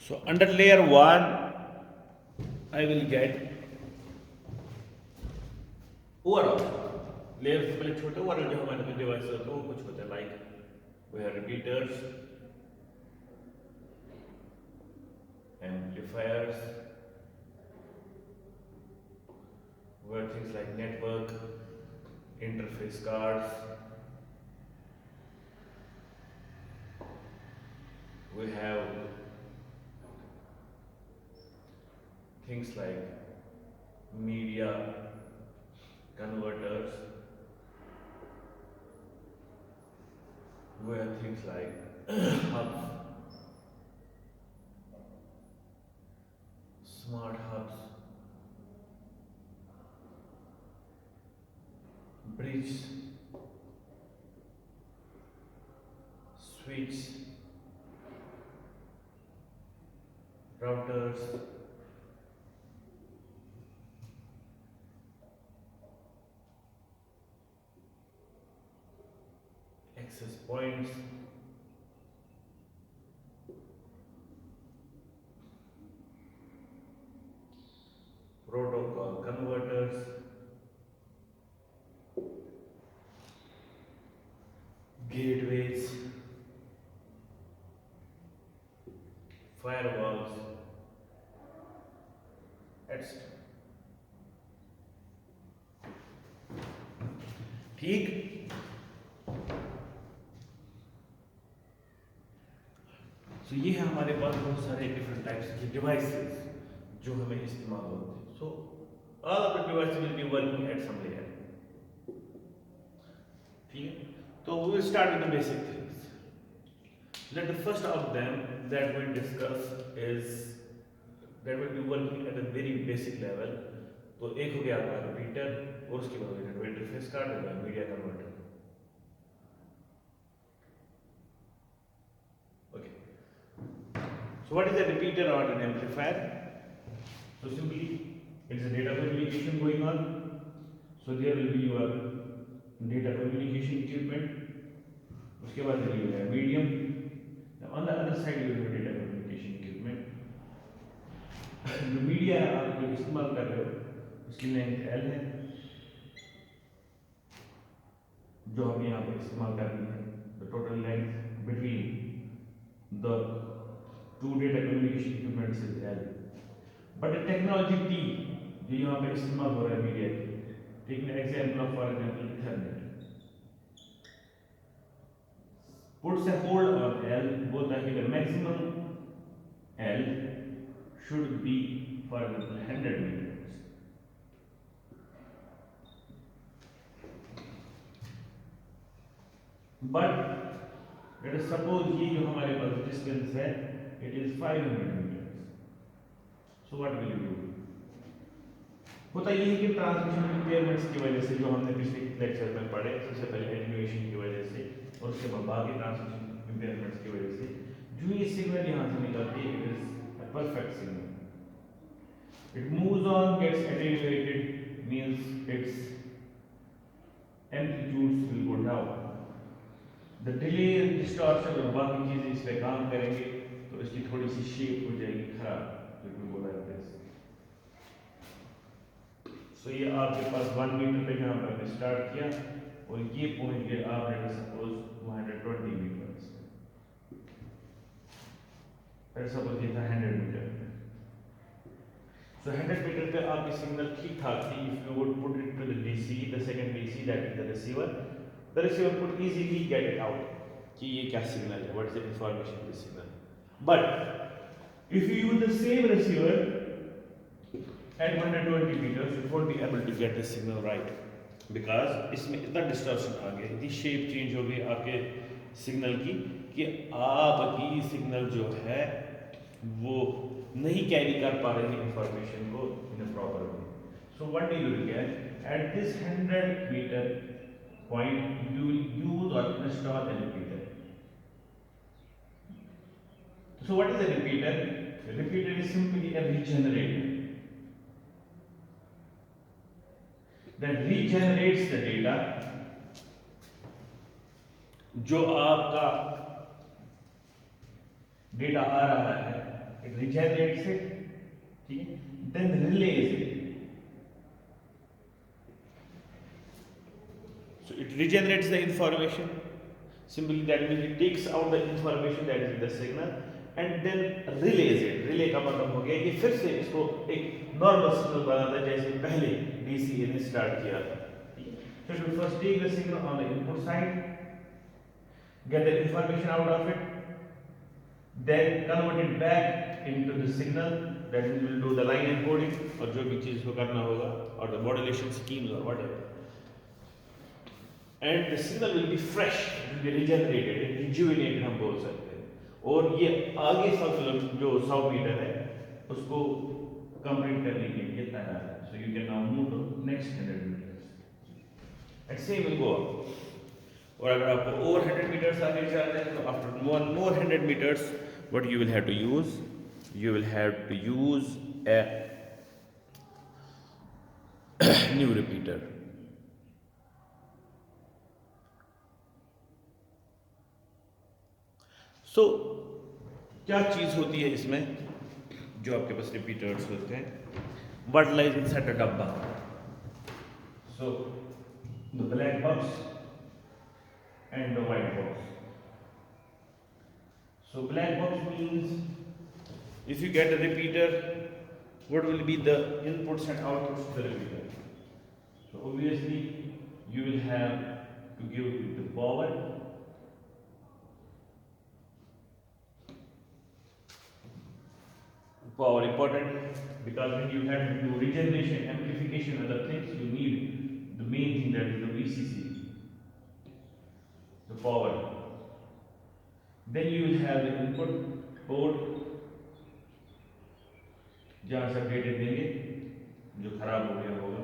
So under layer 1 I will get overall layer से पहले छोटे ओवरऑल जो हमारे में डिवाइस होते हैं वो कुछ होते हैं like we have repeaters, amplifiers, we have things like network, interface cards, we have things like media converters, we have things like hubs, smart hubs, bridge, switch, routers, access points, protocol converters, gateways, firewalls, etc. ठीक। तो ये है हमारे पास बहुत सारे different types के devices जो हमें इस्तेमाल होते हैं। So all of the devices will be working at some layer. ठीक है, तो we will start with the basic things. Let the first of them that we discuss is that will be working at a very basic level. तो एक हो गया आपका repeater और उसके बाद नेटवर्क इंटरफेस कार्ड और media converter. Okay, so what is a repeater or an amplifier? So simply it is a data communication going on. So there will be your data communication equipment. उसके बाद there will be a medium. Now on the other side you will have data communication equipment. जो media आप जो इस्तेमाल कर रहे हो उसकी लेंथ L है जो हमें यहाँ पर इस्तेमाल करनी है। The total length between the two data communication equipments is L. But the technology T जो यहाँ पे इस्तेमाल हो रहा है मीडिया की, take an example of for example Ethernet, puts a hold on L, बोलता है कि the maximum L should be for example 100 meters. But let us suppose ये जो हमारे पास डिस्टेंस है it is 500 meters. So what will you do? होता ये है कि ट्रांसमिशन इम्पेयरमेंट्स की वजह से जो हमने पिछले लेक्चर में पढ़े, सबसे पहले एटेन्यूएशन की वजह से और उसके बाद बाकी ट्रांसमिशन इम्पेयरमेंट्स की वजह से जो ये सिग्नल यहाँ से निकलती है it is a perfect signal. It moves on, gets attenuated, means its amplitudes will go down. The delay, distortion और बाकी चीजें इस पे काम करेंगे तो इसकी थोड़ी सी शेप हो जाएगी खराब, जो कि बोला जाता है। सो ये आपके पास 1 मीटर पे जहाँ पर हमने स्टार्ट किया और ये पहुंच गए आप let us suppose 120 metres, let suppose ये था 100 मीटर। सो 100 मीटर पे आपकी सिग्नल ठीक ठाक थी। If you would put it to the DC, the second DC that is the receiver could easily get it out कि ये क्या सिग्नल है, what is the information in this signal. But if you use the same receiver at 120 meters you won't be able to get the signal right because इसमें इतना distortion आ गया, इतनी shape change हो गई आपके सिग्नल की कि आपकी सिग्नल जो है वो नहीं कैरी कर पा रही इंफॉर्मेशन को in a proper way. So what do you get at this 100 meter point you will use और install a repeater. So what is a repeater? A repeater is simply a regenerator that regenerates the data जो आपका data आ रहा है it regenerates it, ठीक है, then relays it. So it regenerates the information. Simply that means it takes out the information that is in the signal and then relays it. Relay का मतलब हो गया ये फिर से इसको एक नॉर्मल सिग्नल बनाता है जैसे पहले डीसी ने स्टार्ट किया था. So it will first take the signal on the input side, get the information out of it, then convert it back into the signal. That is, will do the line encoding और जो भी चीज को करना होगा और the modulation schemes or whatever. And the signal will be fresh, it will be regenerated, rejuvenated हम बोल सकते हैं. और ये आगे 100 मीटर है उसको कंप्लीट करने के लिए तैयार है. So you can now move to next 100 meters. And same will go up. और अगर आपको और 100 meters आगे जाना है तो after one more 100 meters, what you will have to use? You will have to use a new repeater. So क्या चीज होती है इसमें जो आपके पास रिपीटर्स होते हैं? What lies inside the डब्बा? So the black box and the white box. So black box means if you get a repeater, what will be the inputs and outputs to the repeater? So obviously you will have to give it the power. Power important because when you have to do regeneration, amplification, other things, you need the main thing that is the VCC, the power. Then you will have the input port जहाँ से updated देंगे जो खराब हो गया होगा.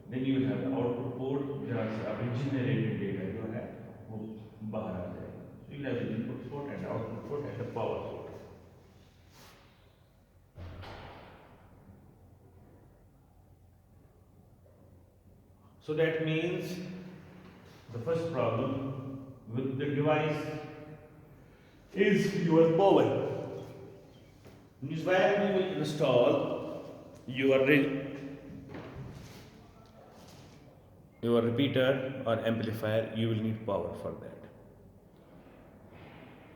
Then you will have the output port जहाँ से आप regenerated data जो है वो बाहर आ जाएगा. So you will have the input port and the output port and the power port. So that means the first problem with the device is your power. Means where you will install your repeater or amplifier, you will need power for that.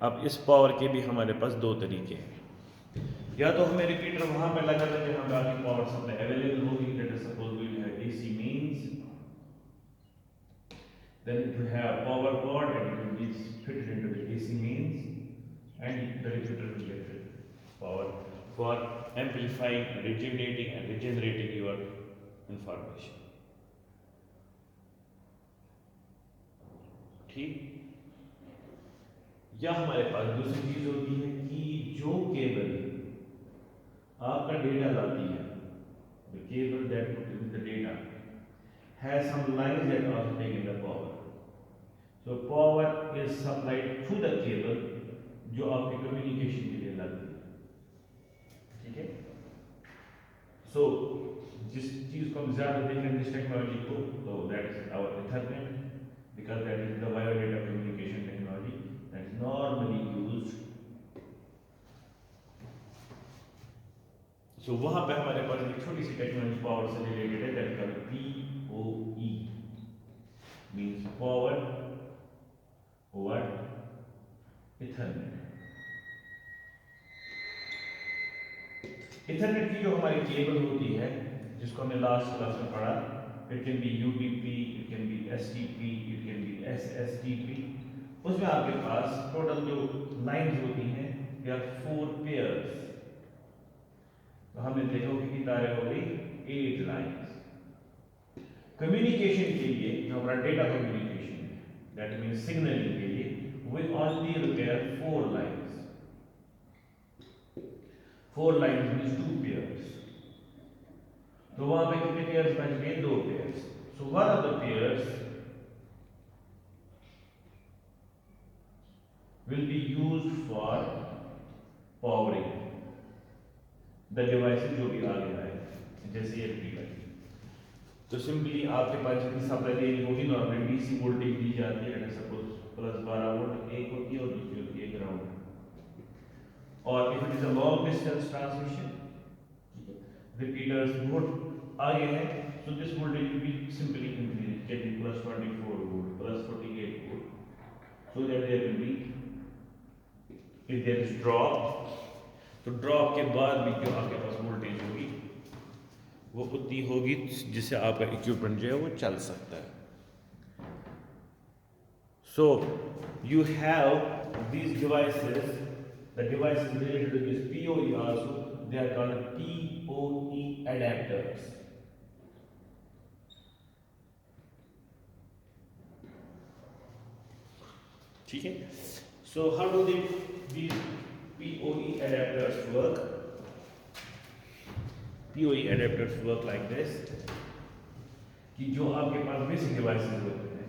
अब इस power के भी हमारे पास दो तरीके हैं. या तो हमें रिपीटर वहां पे लगा था जहां बाकी पावर सप्लाई अवेलेबल होगी. Let us suppose we have AC mains. Then it will have power cord and it will be fitted into the AC mains and the repeater will get power for amplifying, rejuvenating and regenerating your information. ठीक. या हमारे पास दूसरी चीज होती है कि जो cable आपका डेटा लाती है, the cable that produces the data has some lines that also take in the power. So power is supplied through the cable जो आपके communication के लिए लगती है. ठीक है. So जिस चीज को हम ज्यादा देखें इस टेक्नोलॉजी को, तो that is our Ethernet because that is the wire data communication technology that is normally used. So वहां पे हमारे पास एक छोटी सी टेक्नोलॉजी पावर से रिलेटेड है that is PoE means power over Ethernet. Ethernet की जो हमारी केबल होती है जिसको हमने लास्ट क्लास में पढ़ा, it can be UDP, it can be STP, it can be SSTP. उसमें आपके पास टोटल जो लाइंस होती हैं they are 4 pairs. तो हमने देखा कि कितनी तारें हो गई 8 लाइंस. कम्युनिकेशन के लिए जो हमारा डेटा कम्युनिकेशन है, दैट मीन्स सिग्नलिंग के लिए we only require 4 lines. 4 lines means 2 pairs. तो वहां पे कितने पेयर्स बच गए? 2 pairs. So one of the pairs will be used for powering the devices जो भी आगे आए, जैसे ये रिपीटर. तो सिंपली आपके पास जितनी सप्लाई देनी होगी नॉर्मली डीसी वोल्टेज दी जाती है. सपोज +12 वोल्ट एक होती है और दूसरी होती है ग्राउंड. और if it is a long distance transmission, repeaters बहुत आगे हैं, so this voltage will be simply increased, can be plus 24 volt, plus 48 volt, so that there will be, if there is drop, तो drop के बाद भी जो आपके पास voltage होगी वो उतनी होगी जिससे आपका इक्विपमेंट जो है वो चल सकता है. So you have these devices, the devices related to this PoE also, they are called PoE adapters. ठीक है. So how do these PoE adapters work? PoE adapters work like this, कि जो आपके पास बेसिक डिवाइसेस होते हैं,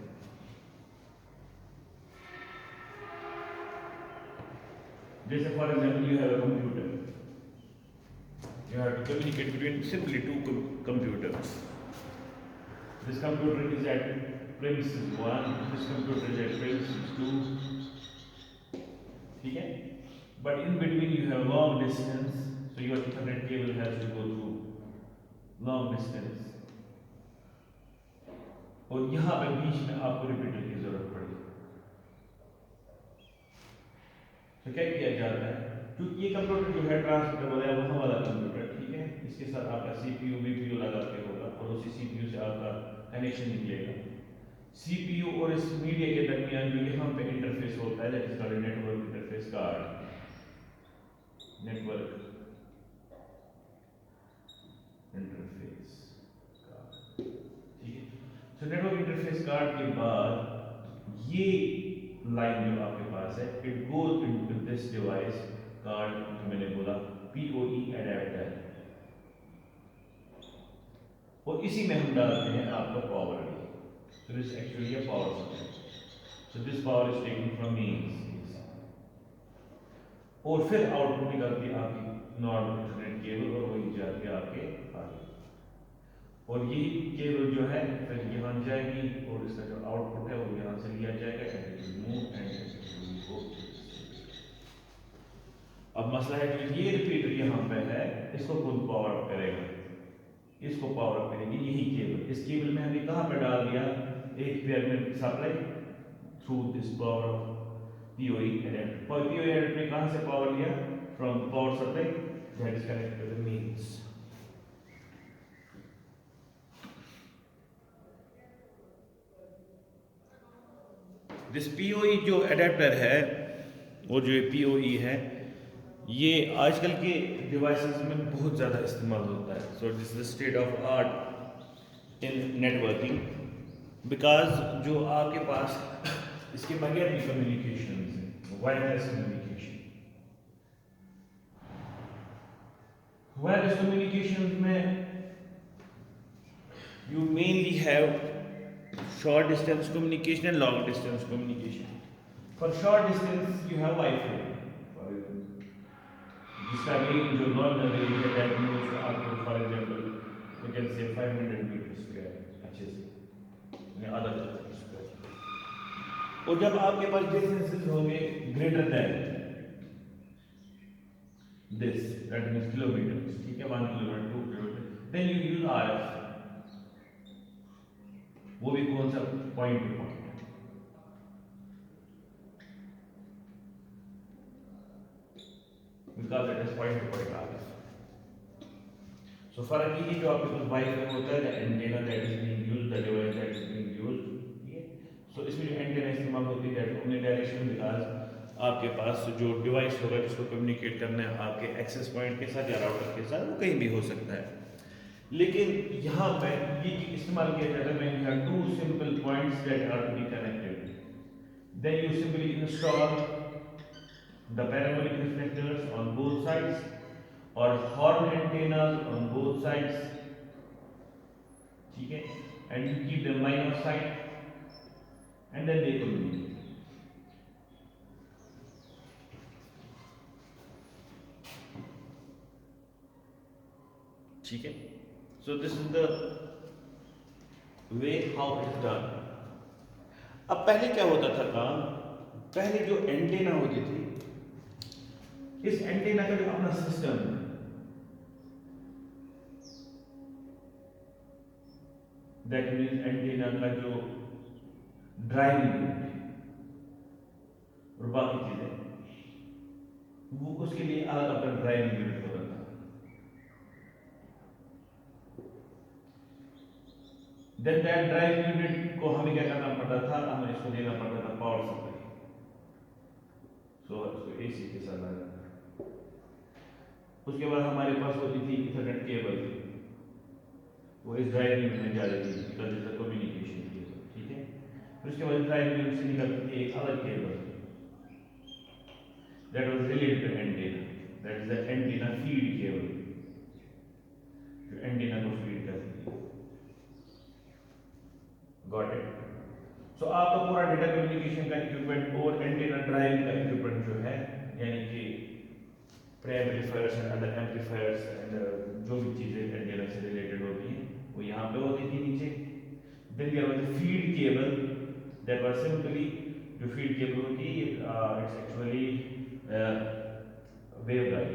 जैसे for example you have a computer, you have to communicate between simply two computers. This computer is at premises 1, this computer is at premises 2, ठीक है. But in between you have long distance, so your Ethernet cable has to go through long distance, और यहाँ पे बीच में आपको repeater की जरूरत पड़ेगी. तो क्या किया जाता है, क्योंकि ये कंप्यूटर जो है ट्रांसमीटर वाला वहाँ वाला कंप्यूटर, ठीक है, इसके साथ आपका सीपीयू वीपीयू लगा के होगा और उसी सीपीयू से आपका कनेक्शन निकलेगा. सीपीयू और इस मीडिया के दरमियान जो यहाँ पे इंटरफेस होता है, that is called network interface card, network interface card, ठीक है. तो नेटवर्क इंटरफेस कार्ड के बाद ये लाइन जो आपके पास है, it goes into this device card, जो मैंने बोला PoE अडेप्टर, और इसी में हम डालते हैं आपका power. So this is actually a power supply. So this power is taken from means, और फिर आउटपुट निकलती है आपकी नॉर्मल इंटरनेट केबल और वही जाती है आपके आगे, और ये केबल जो है फिर यहाँ जाएगी और इसका जो आउटपुट है वो यहाँ से लिया जाएगा एंड मूव एंड गो. अब मसला है कि ये रिपीटर यहाँ पे है, इसको कौन पावर अप करेगा, इसको पावर अप करेगी यही केबल. इस केबल में हमने कहाँ पे डाल दिया, एक पेयर में supply through this power of PoE adapter. PoE adapter ने कहाँ से पावर लिया, from power supply that is connected to the mains. This PoE जो अडेप्टर है, वो जो PoE है, ये आजकल के डिवाइसेस में बहुत ज़्यादा इस्तेमाल होता है. So this is the state of art in networking, because जो आपके पास इसके बगैर भी कम्युनिकेशन है, वायरलेस कम्युनिकेशन. वायरलेस कम्युनिकेशन में you mainly have short distance communication and long distance communication. For short distance you have Wi-Fi, जिसका range जो normal range है दैट मींस आपको for example you can say 500 metre square अच्छे से या आधा square. और जब आपके पास डिस्टेंसेस होंगे greater than this, that means kilometre, ठीक है, 1 kilometre 2 kilometre, then you use RF. वो भी कौन सा, point to point. because it is point to point RF. So फर्क ये जो आपके पास वाईफाई होता है, the antenna that is being used, the device that is being used, ठीक है. So इसमें जो एंटेना इस्तेमाल होती है that omnidirectional, because आपके पास जो डिवाइस होगा जिसको कम्युनिकेट करना है आपके एक्सेस पॉइंट के साथ या राउटर के साथ, वो कहीं भी हो सकता है. लेकिन यहाँ पे ये इस्तेमाल किया जाता है when you have two simple points that are to be connected, then you simply install the parabolic reflectors on both sides or horn antennas on both sides, ठीक है, and you keep them line of sight and then they communicate. ठीक है. So this is the way how it is done. अब पहले क्या होता था काम, पहले जो एंटेना होती थी इस एंटीना का जो अपना सिस्टम है, दैट मीन्स एंटीना का जो ड्राइविंग यूनिट और बाकी चीजें, वो उसके लिए अलग अपना ड्राइविंग यूनिट होता था। देन दैट ड्राइविंग यूनिट को हमें क्या करना पड़ता था, हमें इसको देना पड़ता था पावर सप्लाई। सो इसको एसी के साथ लगा। उसके बाद हमारे पास होती थी इथरनेट केबल, वो इस ड्राइविंग यूनिट में जा रही थी because is the communication cable, ठीक है। फिर उसके बाद ड्राइविंग यूनिट से निकलती थी एक अलग cable, that was related to antenna, that is the antenna feed cable, जो एंटीना को फीड करती है। गॉट इट। सो आपका पूरा डेटा कम्युनिकेशन का इक्विपमेंट और एंटीना ड्राइविंग का इक्विपमेंट जो है, यानी कि preamplifiers and other amplifiers and जो भी चीजें एंटीना से रिलेटेड होती हैं, वो यहाँ पे होती थी नीचे। Then there was a feed cable, that was simply, जो फीड केबल होती है it's actually waveguide.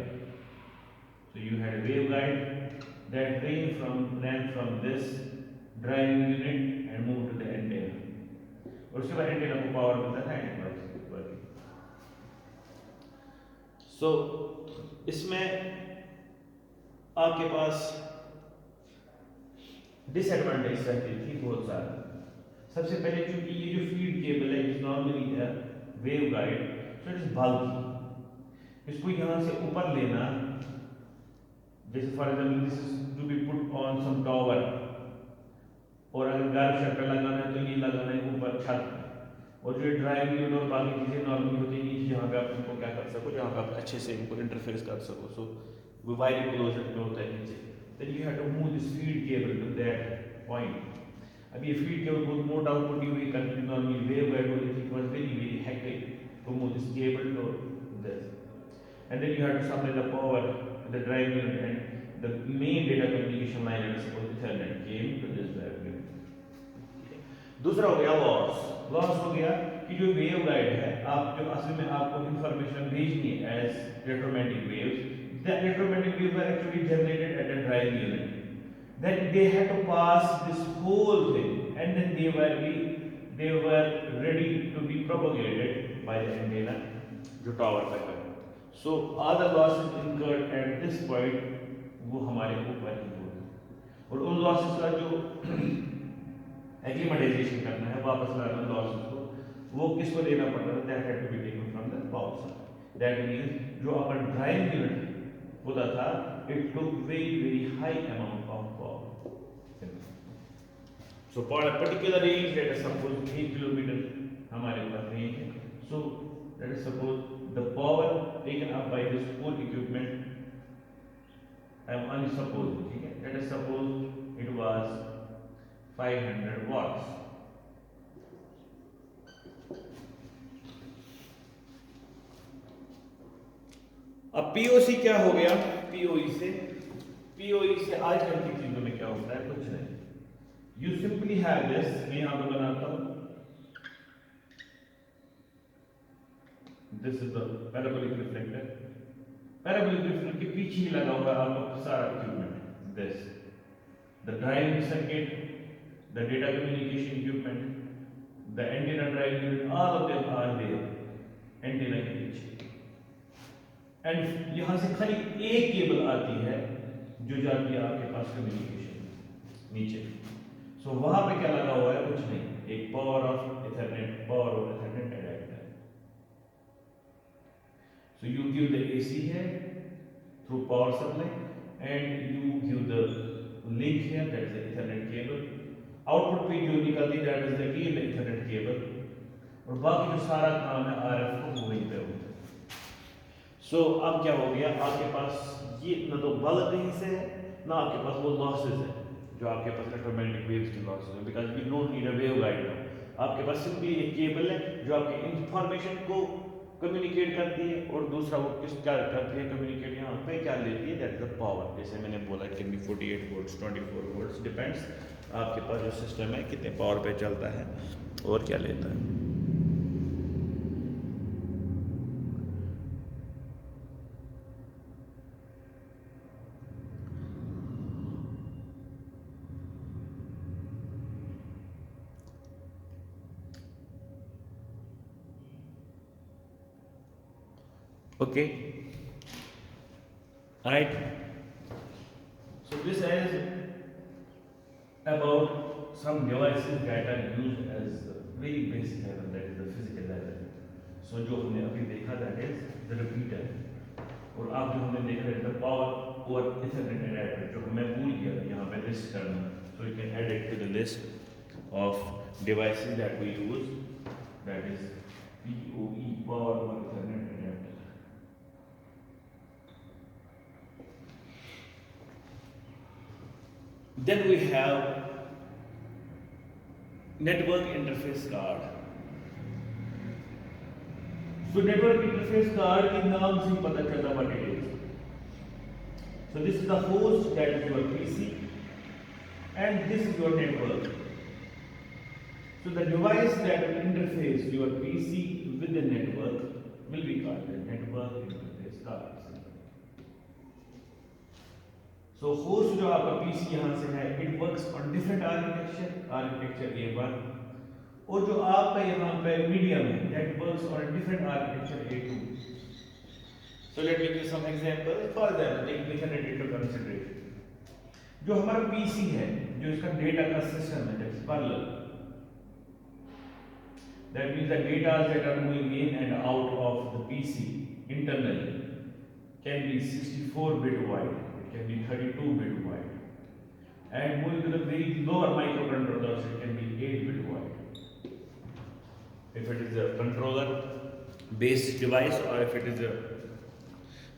So you had a waveguide that ran from this driving unit and moved to the antenna. और उसके बाद एंटेना को power मिलता था antenna पर। सो इसमें आपके पास डिसएडवांटेज रहती थी बहुत सारी। सबसे पहले क्योंकि ये जो फीड केबल है इज नॉर्मली है waveguide, so it is bulky. इसको यहाँ से ऊपर लेना, जैसे for example this is to be put on some tower, और अगर घर छत पे लगाना है तो ये लगाना है ऊपर छत पे, और जो ड्राइविंग यूनिट और बाकी चीज़ें नॉर्मली होती हैं नीचे, जहाँ पे आप इनको क्या कर सको, जहाँ पे आप अच्छे से इनको इंटरफेस कर सको। सो वो वायरिंग क्लोजर में होता है नीचे। Then you have to move this feed cable to that point. अब ये फीड केबल बहुत मोटा आउटपुट की हुई कंटिन्यू नॉर्मली वेवगाइड होती थी, was very hectic to move this cable to this, and then you have to supply the power to the drive unit, and the main data communication line is suppose Ethernet came to this drive unit। दूसरा हो गया loss. Loss हो गया कि जो wave guide है, आप जो असल में आपको इंफॉर्मेशन भेजनी है as electromagnetic waves, the electromagnetic waves were actually generated at the driving unit, then they had to pass this whole thing, and then they were ready to be propagated by the antenna जो tower पे है। So all the losses incurred at this point वो हमारे ऊपर ही होगा, और उन losses का जो एक्लिमेटाइजेशन करना है, वापस लाना लॉसेस को, वो किसको देना पड़ता है, that had to be taken from the power supply. That means जो अपन ड्राइविंग यूनिट होता था, it took very high amount of power. So for a particular range, let us suppose 1 kilometre हमारे पास रेंज है, सो let us suppose the power taken up by this whole equipment, I am only supposing, ठीक है, let us suppose it was 500 watts। अब POC क्या हो गया, POE से आजकल की चीजों में क्या होता है, कुछ नहीं, you simply have this, मैं यहाँ पे बनाता हूँ, this is the parabolic reflector। parabolic reflector के पीछे ही लगा हुआ है आपका सारा equipment, this the driving circuit, the data communication equipment, the antenna driving unit, all of them are there antenna के पीछे। एंड यहाँ से खाली एक केबल आती है जो जाती है आपके पास कम्युनिकेशन नीचे। सो वहां पे क्या लगा हुआ है, कुछ नहीं, एक power of Ethernet adapter. So you give the AC here through power supply, and you give the link here, that is the Ethernet cable। Output पे जो निकलती है, that is the again the Ethernet cable, और बाकी जो सारा काम है RF को वो वहीं पे होता है। So अब क्या हो गया, आपके पास ये ना तो बल्क कहीं से है, ना आपके पास वो लॉसेस है जो आपके पास इलेक्ट्रोमैग्नेटिक वेव्स की लॉसेस है, because we don't need a waveguide now. आपके पास सिंपली एक केबल है जो आपके इंफॉर्मेशन को कम्युनिकेट करती है, और दूसरा वो किस क्या करती है, कम्युनिकेट यहाँ पे क्या लेती है, दैट इज द पावर। जैसे मैंने बोला it can be 48 volts, 24 volts, depends आपके पास जो सिस्टम है कितने पावर पे चलता है और क्या लेता है। Okay, right. So this is about some devices that are used as very basic level, that is the physical level. So जो हमने अभी देखा, that is the repeater, और आप जो हमने देखा है the power over Ethernet adapter, जो मैं भूल गया यहाँ पे लिस्ट करना, so you can add it to the list of devices that we use, that is PoE, power over Ethernet adapter. Then we have network interface card. So network interface card के नाम से ही पता चलता what it is. So this is the host, that is your PC, and this is your network. So the device that will interface your PC with the network will be called the network interface card. So host जो आपका PC यहाँ से है, it works on different architecture A1, और जो आपका यहाँ पे medium है, that works on a different architecture A2. So let me give some example. For example, take Ethernet into consideration. जो हमारा PC है, जो इसका data का system है, that is parallel. That means the data that are moving in and out of the PC internally can be 64-bit wide, it can be 32-bit wide, and moving to the very lower microcontrollers, it can be 8-bit wide. If it is a controller-based device, or if it is a,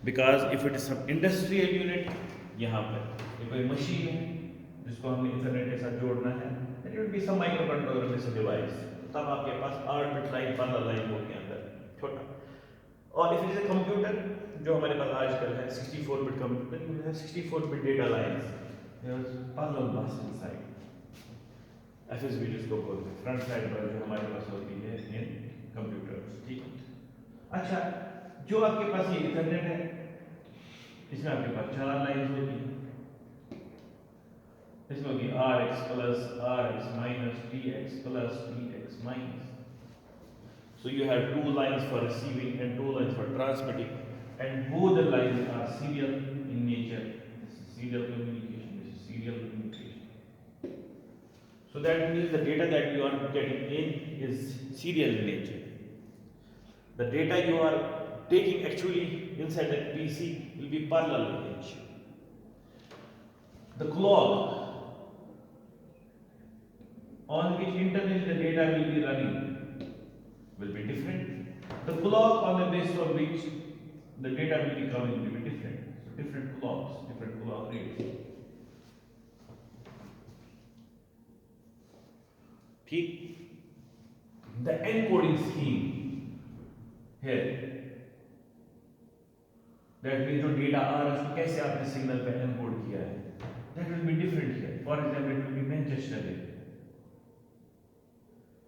because if it is some industrial unit, यहाँ पर ये कोई machine है जिसको हमने internet के साथ जोड़ना है, then it will be some microcontroller based device. तब आपके पास 8-bit लाइन, पैरेलल लाइन होगी अंदर छोटा. और if it is a computer जो हमारे पास आजकल है 64-bit computer, you have 64-bit data lines, there is parallel bus inside FSB जिसको बोलते हैं, फ्रंट साइड पर जो हमारे पास होती है इन कंप्यूटर्स. ठीक. अच्छा, जो आपके पास ये इंटरनेट है, इसमें आपके पास 4 लाइंस होगी. इसमें होगी Rx plus Rx minus Tx plus Tx minus. So you have 2 lines for receiving and 2 lines for transmitting, and both the lines are serial in nature. This is serial communication, this is serial communication. So that means the data that you are getting in is serial in nature. The data you are taking actually inside the PC will be parallel in nature. The clock on which internally the data will be running will be different. The clock on the basis of which the data will be coming will be different. So different clocks, different clock rates. ठीक. The encoding scheme here, that means जो data आ रहा है उसको कैसे आपने signal पे encode किया है, that will be different here. For example, it will be Manchester here.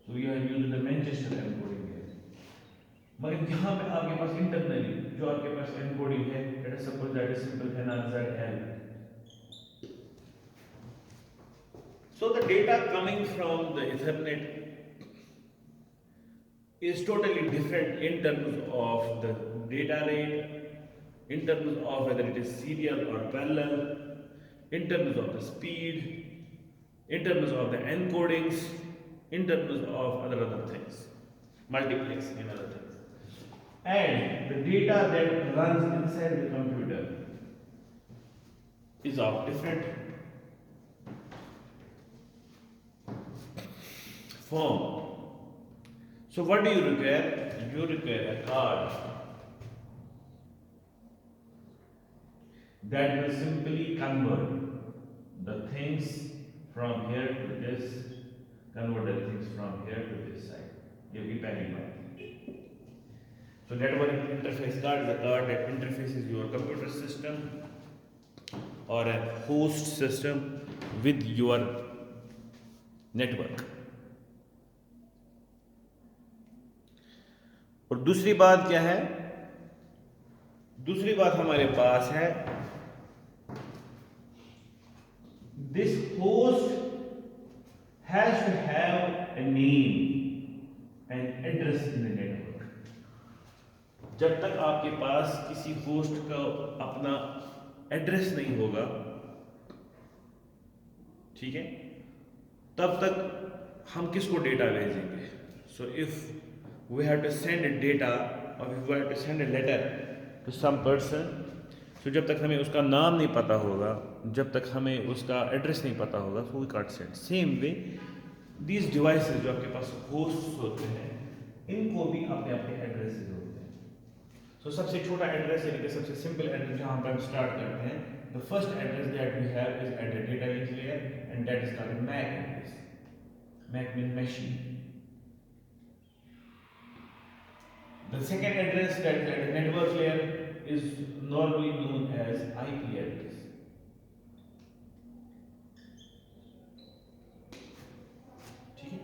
So we are using the Manchester encoding here. मगर यहाँ पे आपके पास इंटरनली जो आपके पास एनकोडिंग है, let us suppose that is simple NRZL. So the data coming from the Ethernet is totally different in terms of the data rate, in terms of whether it is serial or parallel, in terms of the speed, in terms of the encodings, in terms of other things, multiplexing and other things. And the data that runs inside the computer is of different form. So what do you require? You require a card that will simply convert the things from here to this, convert the things from here to this side. You will be panic button. So network interface card is a card that interfaces your computer system or a host system with your network. और दूसरी बात क्या है? दूसरी बात हमारे पास है, this host has to have a name and address in the network. जब तक आपके पास किसी होस्ट का अपना एड्रेस नहीं होगा, ठीक है, तब तक हम किसको डेटा भेजेंगे? So if we have to send data और we have to send a letter to some person, तो जब तक हमें उसका नाम नहीं पता होगा, जब तक हमें उसका एड्रेस नहीं पता होगा, so we can't send. Same way these devices जो आपके पास होस्ट होते हैं, इनको भी अपने अपने एड्रेसेस होते हैं। सो सबसे छोटा एड्रेस यानी कि सबसे सिंपल एड्रेस जहाँ पर हम स्टार्ट करते हैं, the first address that we have is at the data link layer and that is called MAC address. MAC mean machine. The second address that is at the network layer is normally known as IP address. ठीक है,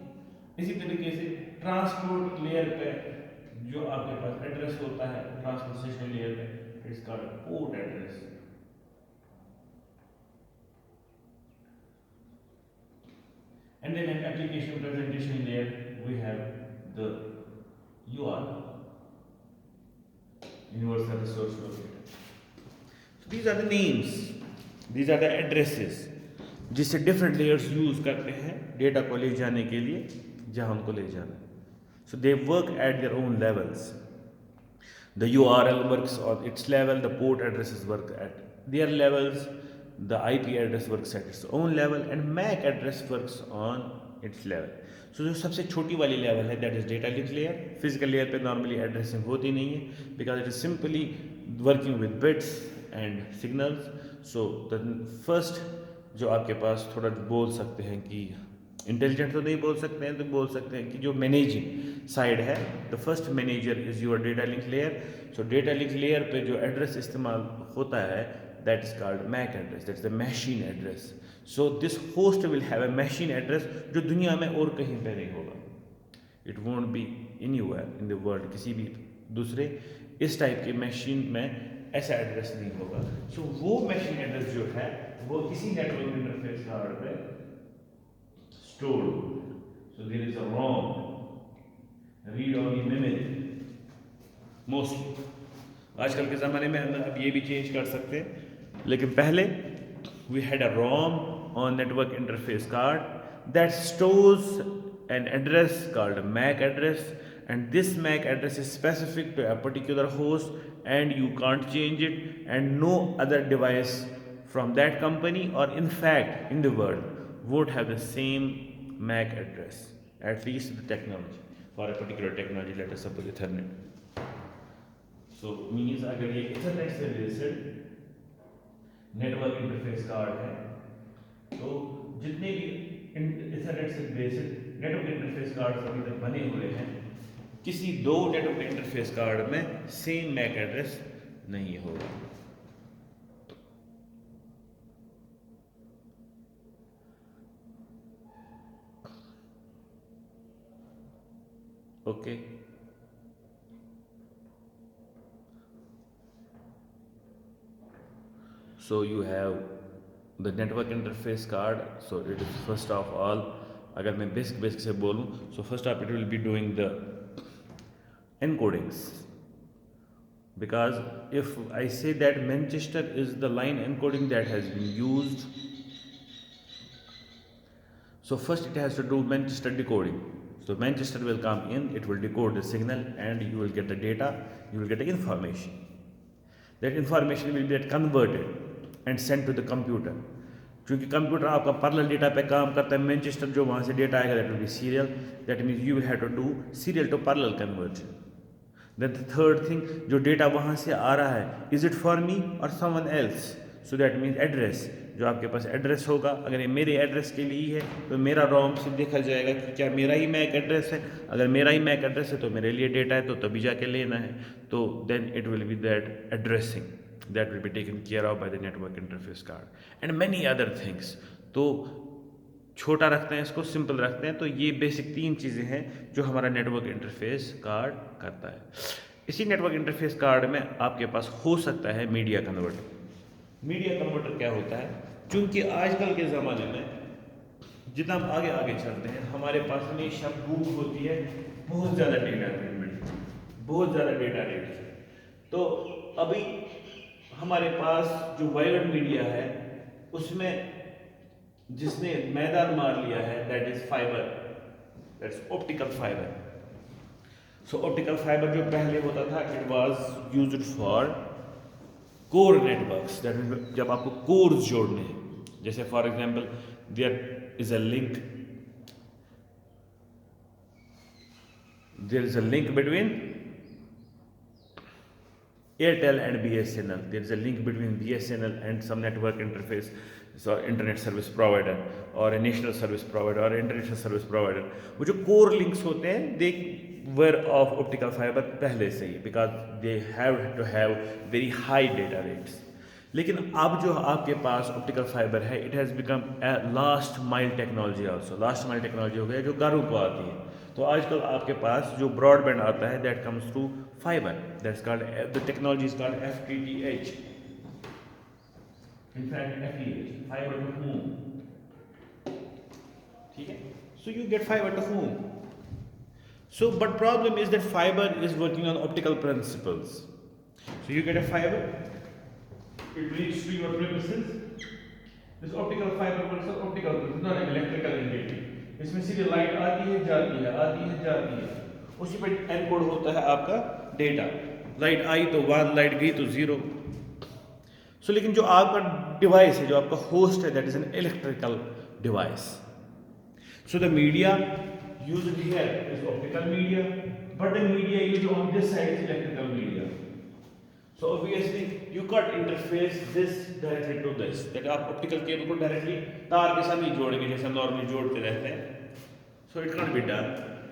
इसी तरीके से transport layer पे जो आपके पास address होता है, ट्रांसपोर्ट सिस्टम लेयर पे, it's called port address. And then at application presentation layer we have the URL, universal resource locator. So these are the names, these are the addresses जिससे different layers use करते हैं data को ले जाने के लिए जहाँ उनको ले जाना है। So they work at their own levels. The URL works on its level, the port addresses work at their levels, the IP address works at its own level and MAC address works on its level. So जो सबसे छोटी वाली level है, that is data link layer. Physical layer पे normally addressing होती नहीं है because it is simply working with bits and signals. So the first जो आपके पास थोड़ा बोल सकते हैं कि इंटेलिजेंट तो नहीं बोल सकते हैं, तो बोल सकते हैं कि जो मैनेजिंग साइड है, the first manager is your data link layer. So data link layer पे जो एड्रेस इस्तेमाल होता है, that is called MAC address, that is the machine address. So this host will have a machine address जो दुनिया में और कहीं पे नहीं होगा। It won't be anywhere in the world, किसी भी दूसरे इस टाइप के मशीन में ऐसा एड्रेस नहीं होगा। सो वो मशीन एड्रेस जो है वो किसी नेटवर्क इंटरफेस कार्ड पे stored. So there is a ROM, read-only memory, mostly. आजकल के ज़माने में हम अब ये भी चेंज कर सकते हैं, लेकिन पहले we had a ROM on network interface card that stores an address called a MAC address, and this MAC address is specific to a particular host and you can't change it, and no other device from that company or in fact in the world would have the same MAC address, at least the technology, for a particular technology, let us suppose Ethernet. So means अगर ये Ethernet से related network interface card है, तो जितने भी Ethernet से related network interface cards अभी तक बने हुए हैं, किसी दो network interface card में same MAC address नहीं होगा। Okay. So you have the network interface card. So it is first of all, अगर मैं basic से बोलूँ, so first up it will be doing the encodings. Because if I say that Manchester is the line encoding that has been used, so first it has to do Manchester decoding. So Manchester will come in, it will decode the signal and you will get the data, you will get the information. That information will get converted and sent to the computer. क्योंकि computer आपका parallel data पे काम करता है, Manchester जो वहाँ से data आएगा that will be serial, that means you will have to do serial to parallel conversion. Then the third thing, जो डेटा वहाँ से आ रहा है, इज इट फॉर मी और someone else? So that means address, जो आपके पास address होगा, अगर ये मेरे एड्रेस के लिए है तो मेरा रॉम से देखा जाएगा कि क्या मेरा ही मैक एड्रेस है। अगर मेरा ही मैक एड्रेस है तो मेरे लिए डेटा है तो तभी जाके लेना है, तो then it will be that addressing that will be taken care of by the network interface card and many other things. तो छोटा रखते हैं इसको, सिंपल रखते हैं, तो ये बेसिक तीन चीज़ें हैं जो हमारा नेटवर्क इंटरफेस कार्ड करता है। इसी नेटवर्क इंटरफेस कार्ड में आपके पास हो सकता है मीडिया कन्वर्टर। मीडिया कन्वर्टर क्या होता है? क्योंकि आजकल के ज़माने में जितना हम आगे आगे चलते हैं, हमारे पास हमेशा भूख होती है बहुत ज़्यादा डेटा रेट, बहुत ज़्यादा डेटा रेट। तो अभी हमारे पास जो वायर्ड मीडिया है उसमें जिसने मैदान मार लिया है that is fibre, that's optical fibre. So optical fibre जो पहले होता था it was used for core networks, that mean जब आपको कोर्स जोड़ने हैं, जैसे for example there is a link between Airtel and BSNL. There is a link between BSNL and some network interface, so internet service provider or a national service provider or international service provider. वो जो core links होते हैं they were of optical fiber पहले से ही because they have to have very high data rates. लेकिन अब जो आपके पास ऑप्टिकल फाइबर है it has become last mile technology also. Last mile technology हो गया जो घरों को आती है। तो आजकल आपके पास जो ब्रॉडबैंड आता है that comes through fibre, that's called the technology is called FTTH, in fact FTTH, fibre to home, ठीक है। So you get fibre to home. So, but problem is that fiber is working on optical principles. So you get a fiber, it reaches to your premises. This optical fiber works on optical principles, not an electrical entity. इसमें सीधे light आती है जाती है, आती है जाती है, उसी पे एनकोड होता है आपका डेटा। लाइट आई तो 1, लाइट गई तो 0। सो लेकिन जो आपका डिवाइस है, जो आपका होस्ट है, that is an electrical device. So the media used here is optical media, but the media used on this side is electrical media. So obviously you can't interface this directly to this. That आप optical cable को directly तार के साथ नहीं जोड़ेंगे जैसे normally जोड़ते रहते हैं. So it can't be done.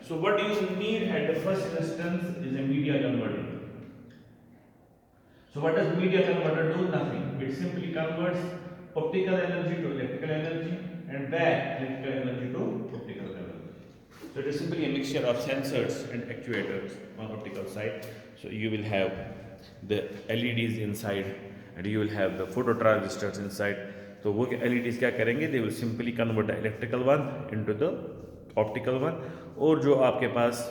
So what you need at the first instance is a media converter. So what does media converter do? Nothing. It simply converts optical energy to electrical energy and back electrical energy to optical energy. So it is simply a mixture of sensors and actuators on optical side. So you will have the LEDs inside and you will have the phototransistors inside. So वो LEDs क्या करेंगे? They will simply convert the electrical one into the optical one. और जो आपके पास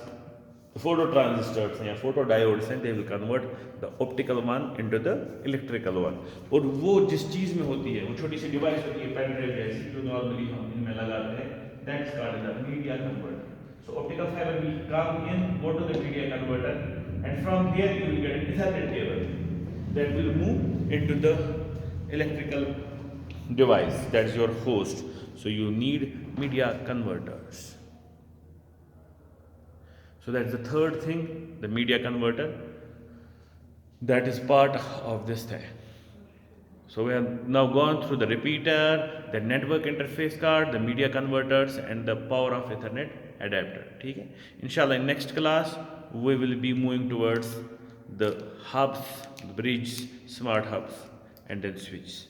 photo transistors हैं या photo diodes हैं, they will convert the optical one into the electrical one. और वो जिस चीज़ में होती है, वो छोटी सी डिवाइस होती है पेन ड्राइव जैसी जो नॉर्मली हम इनमें लगाते हैं, that's called the media converter. So optical fibre will come in, go to the media converter and from there you will get Ethernet cable that will move into the electrical device, that is your host. So you need media converters. So that's the third thing, the media converter, that is part of this thing. So we have now gone through the repeater, the network interface card, the media converters and the power of Ethernet adapter. ठीक है? Inshallah in next class we will be moving towards the hubs, the bridge, smart hubs and then switch.